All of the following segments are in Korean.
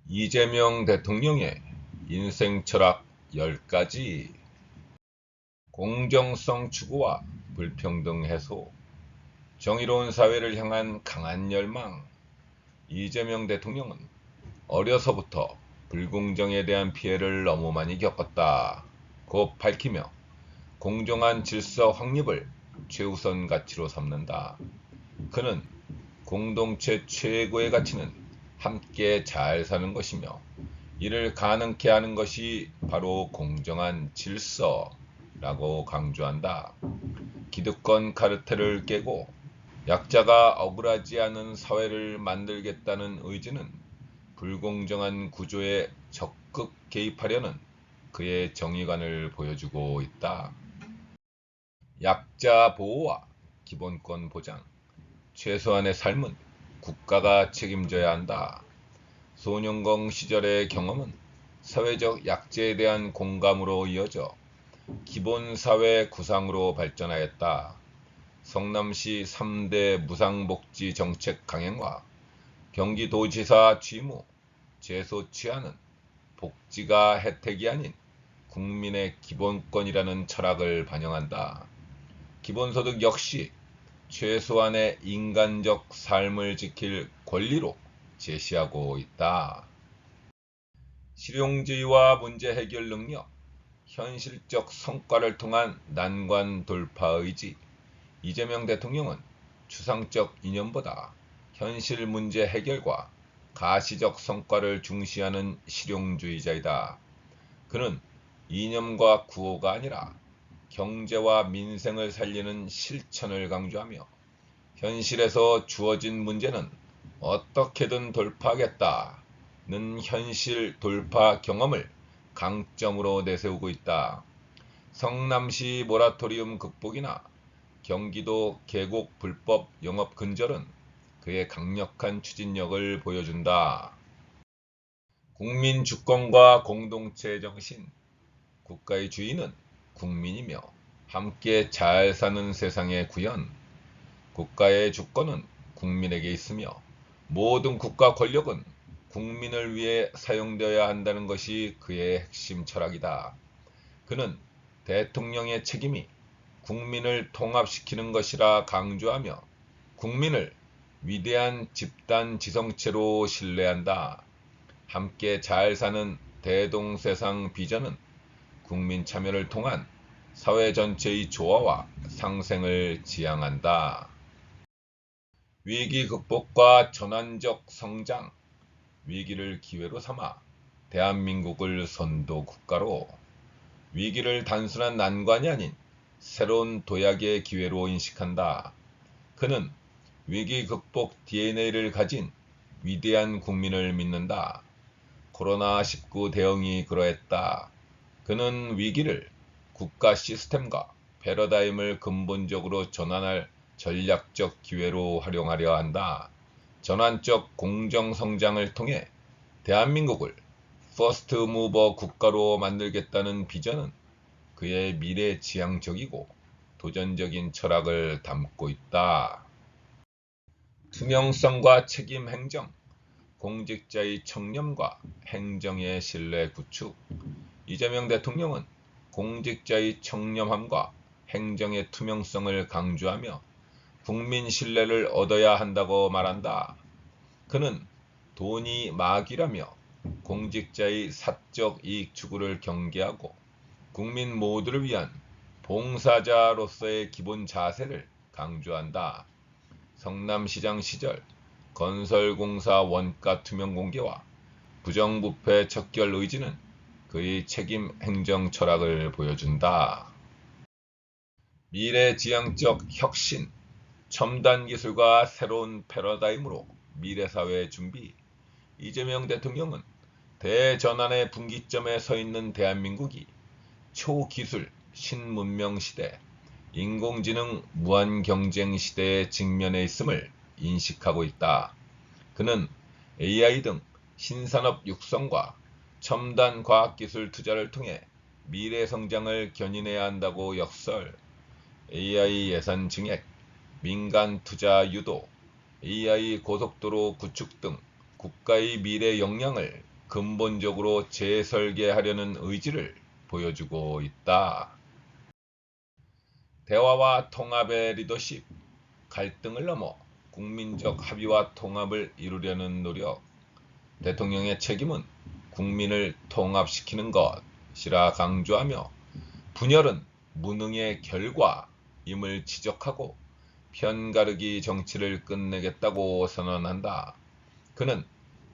이재명 대통령의 인생 철학 10가지. 공정성 추구와 불평등 해소, 정의로운 사회를 향한 강한 열망. 이재명 대통령은 어려서부터 불공정에 대한 피해를 너무 많이 겪었다 고 밝히며 공정한 질서 확립을 최우선 가치로 삼는다. 그는 공동체 최고의 가치는 함께 잘 사는 것이며, 이를 가능케 하는 것이 바로 공정한 질서라고 강조한다. 기득권 카르텔을 깨고 약자가 억울하지 않은 사회를 만들겠다는 의지는 불공정한 구조에 적극 개입하려는 그의 정의관을 보여주고 있다. 약자 보호와 기본권 보장, 최소한의 삶은 국가가 책임져야 한다. 소년공 시절의 경험은 사회적 약자에 대한 공감으로 이어져 기본사회 구상으로 발전하였다. 성남시 3대 무상복지 정책 강행과 경기도지사 취임 후 재소취하는 복지가 혜택이 아닌 국민의 기본권이라는 철학을 반영한다. 기본소득 역시 최소한의 인간적 삶을 지킬 권리로 제시하고 있다. 실용주의와 문제 해결 능력, 현실적 성과를 통한 난관 돌파 의지. 이재명 대통령은 추상적 이념보다 현실 문제 해결과 가시적 성과를 중시하는 실용주의자이다. 그는 이념과 구호가 아니라 경제와 민생을 살리는 실천을 강조하며, 현실에서 주어진 문제는 어떻게든 돌파하겠다는 현실 돌파 경험을 강점으로 내세우고 있다. 성남시 모라토리움 극복이나 경기도 계곡 불법 영업 근절은 그의 강력한 추진력을 보여준다. 국민 주권과 공동체 정신, 국가의 주인은 국민이며 함께 잘 사는 세상의 구현. 국가의 주권은 국민에게 있으며 모든 국가 권력은 국민을 위해 사용되어야 한다는 것이 그의 핵심 철학이다. 그는 대통령의 책임이 국민을 통합시키는 것이라 강조하며 국민을 위대한 집단 지성체로 신뢰한다. 함께 잘 사는 대동세상 비전은 국민 참여를 통한 사회 전체의 조화와 상생을 지향한다. 위기 극복과 전환적 성장, 위기를 기회로 삼아 대한민국을 선도 국가로, 위기를 단순한 난관이 아닌 새로운 도약의 기회로 인식한다. 그는 위기 극복 DNA를 가진 위대한 국민을 믿는다. 코로나19 대응이 그러했다. 그는 위기를 국가 시스템과 패러다임을 근본적으로 전환할 전략적 기회로 활용하려 한다. 전환적 공정 성장을 통해 대한민국을 퍼스트 무버 국가로 만들겠다는 비전은 그의 미래지향적이고 도전적인 철학을 담고 있다. 투명성과 책임 행정, 공직자의 청렴과 행정의 신뢰 구축. 이재명 대통령은 공직자의 청렴함과 행정의 투명성을 강조하며 국민 신뢰를 얻어야 한다고 말한다. 그는 돈이 마귀라며 공직자의 사적 이익 추구를 경계하고 국민 모두를 위한 봉사자로서의 기본 자세를 강조한다. 성남시장 시절 건설공사 원가 투명 공개와 부정부패 척결 의지는 그의 책임 행정 철학을 보여준다. 미래지향적 혁신, 첨단 기술과 새로운 패러다임으로 미래사회 준비. 이재명 대통령은 대전환의 분기점에 서 있는 대한민국이 초기술 신문명 시대, 인공지능 무한경쟁 시대에 직면해 있음을 인식하고 있다. 그는 AI 등 신산업 육성과 첨단 과학기술 투자를 통해 미래 성장을 견인해야 한다고 역설, AI 예산 증액, 민간 투자 유도, AI 고속도로 구축 등 국가의 미래 역량을 근본적으로 재설계하려는 의지를 보여주고 있다. 대화와 통합의 리더십, 갈등을 넘어 국민적 합의와 통합을 이루려는 노력, 대통령의 책임은 국민을 통합시키는 것이라 강조하며 분열은 무능의 결과임을 지적하고 편가르기 정치를 끝내겠다고 선언한다. 그는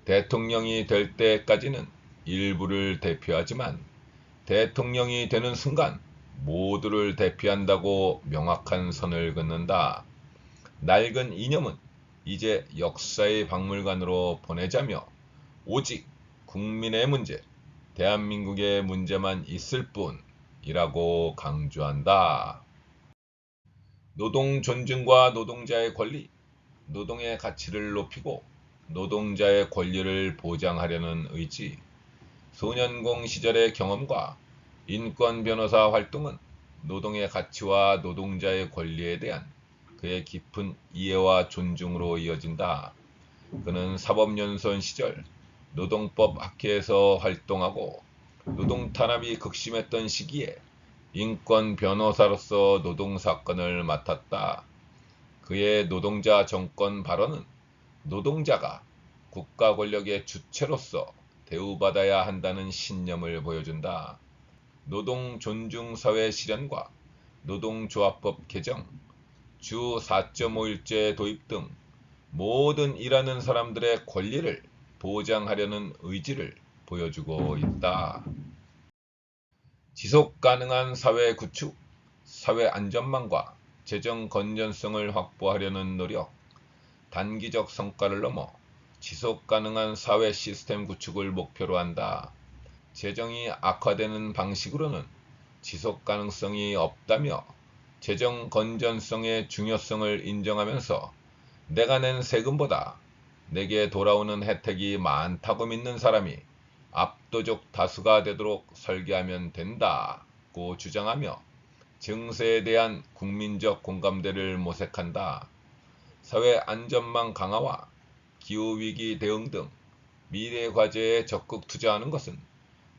대통령이 될 때까지는 일부를 대표하지만 대통령이 되는 순간 모두를 대표한다고 명확한 선을 긋는다. 낡은 이념은 이제 역사의 박물관으로 보내자며 오직 국민의 문제, 대한민국의 문제만 있을 뿐이라고 강조한다. 노동 존중과 노동자의 권리, 노동의 가치를 높이고 노동자의 권리를 보장하려는 의지, 소년공 시절의 경험과 인권 변호사 활동은 노동의 가치와 노동자의 권리에 대한 그의 깊은 이해와 존중으로 이어진다. 그는 사법연수원 시절 노동법 학회에서 활동하고 노동탄압이 극심했던 시기에 인권 변호사로서 노동사건을 맡았다. 그의 노동자 정권 발언은 노동자가 국가 권력의 주체로서 대우받아야 한다는 신념을 보여준다. 노동 존중 사회 실현과 노동조합법 개정, 주 4.5일제 도입 등 모든 일하는 사람들의 권리를 보장하려는 의지를 보여주고 있다. 지속 가능한 사회 구축, 사회 안전망과 재정 건전성을 확보하려는 노력, 단기적 성과를 넘어 지속 가능한 사회 시스템 구축을 목표로 한다. 재정이 악화되는 방식으로는 지속 가능성이 없다며 재정 건전성의 중요성을 인정하면서 내가 낸 세금보다 내게 돌아오는 혜택이 많다고 믿는 사람이 압도적 다수가 되도록 설계하면 된다고 주장하며 증세에 대한 국민적 공감대를 모색한다. 사회 안전망 강화와 기후위기 대응 등 미래 과제에 적극 투자하는 것은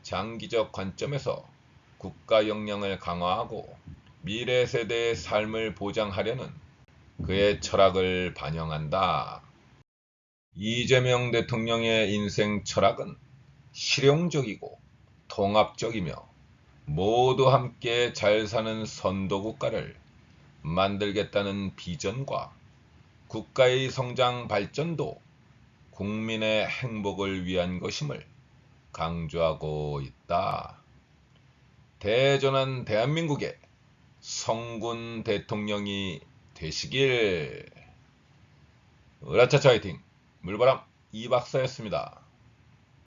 장기적 관점에서 국가 역량을 강화하고 미래 세대의 삶을 보장하려는 그의 철학을 반영한다. 이재명 대통령의 인생 철학은 실용적이고 통합적이며 모두 함께 잘 사는 선도국가를 만들겠다는 비전과 국가의 성장 발전도 국민의 행복을 위한 것임을 강조하고 있다. 대전한 대한민국의 성군 대통령이 되시길. 으라차차 화이팅! 물바람 이박사였습니다.